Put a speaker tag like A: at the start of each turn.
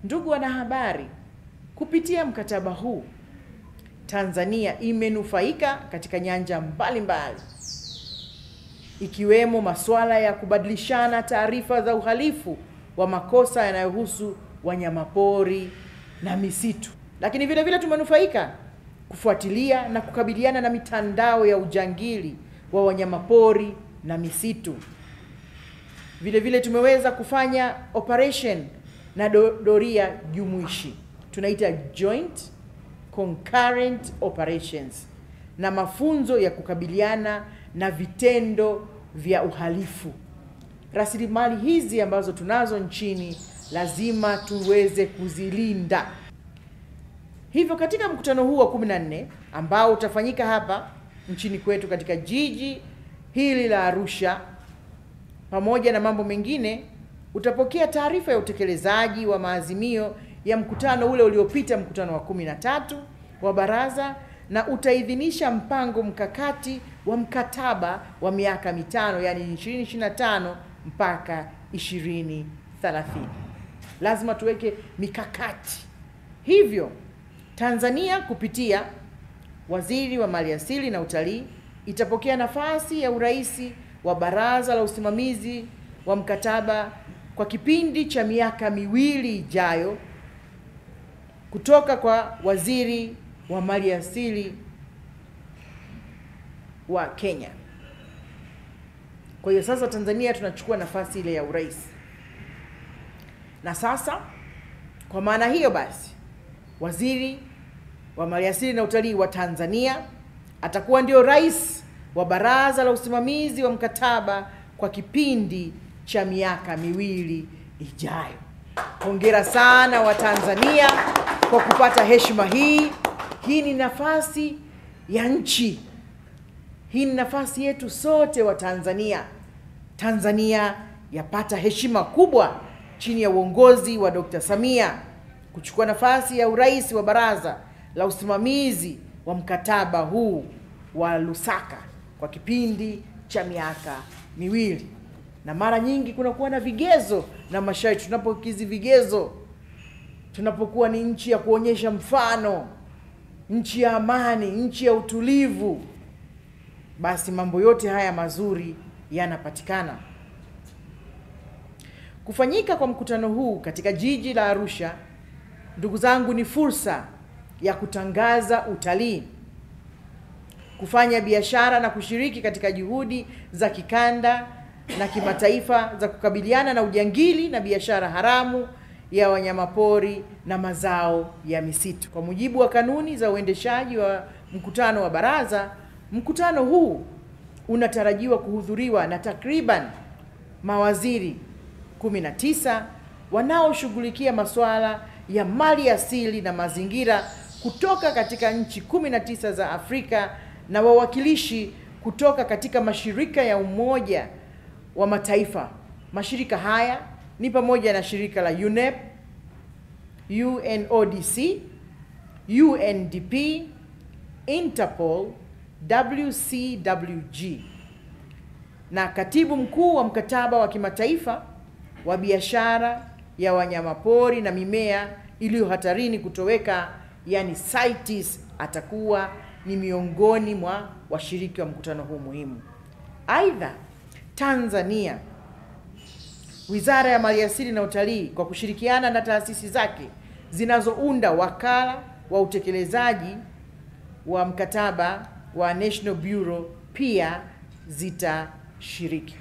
A: Ndugu wanahabari, kupitia mkataba huu Tanzania imenufaika katika nyanja mbalimbali, ikiwemo masuala ya kubadilishana taarifa za uhalifu wa makosa yanayohusu wanyamapori na misitu. Lakini vile vile tumenufaika kufuatilia na kukabiliana na mitandao ya ujangili wa wanyamapori na misitu. Vile vile tumeweza kufanya operation na doria jumuishi, tunaita joint concurrent operations, na mafunzo ya kukabiliana na vitendo vya uhalifu. Rasilimali hizi ambazo tunazo nchini lazima tuweze kuzilinda. Hivyo katika mkutano huu wa 14 ambao utafanyika hapa nchini kwetu katika jiji hili la Arusha, pamoja na mambo mengine, utapokea taarifa ya utekelezaji wa maazimio ya mkutano ule uliopita, mkutano wa 13 wa baraza, na utaidhinisha mpango mkakati wa mkataba wa miaka 5, yani 2025 mpaka 2030. Lazima tuweke mikakati. Hivyo Tanzania kupitia Waziri wa Maliasili na Utalii itapokea nafasi ya uraisi wa Baraza la Usimamizi wa Mkataba kwa kipindi cha miaka 2 ijayo kutoka kwa Waziri wa Maliasili wa Kenya. Kwa hiyo sasa Tanzania tunachukua nafasi ile ya uraisi. Na sasa kwa maana hiyo basi, Waziri wa Maliasili na Utalii wa Tanzania atakuwa ndio rais wa Baraza la Usimamizi wa Mkataba kwa kipindi cha miaka 2 ijayo. Hongera sana wa Tanzania kwa kupata heshima hii. Hii ni nafasi ya nchi. Hii ni nafasi yetu sote wa Tanzania. Tanzania yapata heshima kubwa chini ya uongozi wa Dr. Samia kuchukua nafasi ya urais wa Baraza la Usimamizi wa Mkataba huu wa Lusaka kwa kipindi cha miaka 2. Na mara nyingi kunakuwa na vigezo na masharti. Tunapokizi vigezo, tunapokuwa ni nchi ya kuonyesha mfano, nchi ya amani, nchi ya utulivu, basi mambo yote haya mazuri yanapatikana. Kufanyika kwa mkutano huu katika jiji la Arusha, ndugu zangu, ni fursa ya kutangaza utalii, kufanya biashara na kushiriki katika juhudi za kikanda na kimataifa za kukabiliana na ujangili na biashara haramu ya wanyamapori na mazao ya misitu. Kwa mujibu wa kanuni za uendeshaji wa mkutano wa baraza, mkutano huu unatarajiwa kuhudhuriwa na takriban mawaziri 19 wanaoshughulikia masuala ya mali asili na mazingira kutoka katika nchi 19 za Afrika na wawakilishi kutoka katika mashirika ya Umoja wa Mataifa. Mashirika haya ni pamoja na shirika la UNEP, UNODC, UNDP, Interpol, WCWG, na katibu mkuu wa mkataba wa kimataifa wa biashara ya wanyamapori na mimea iliyo hatarini kutoweka, yani CITES, atakuwa ni miongoni mwa washiriki wa mkutano huu muhimu. Aidha, Tanzania, Wizara ya Maliasili na Utalii kwa kushirikiana na taasisi zake zinazounda wakala wa utekelezaji wa mkataba wa National Bureau pia zitashiriki.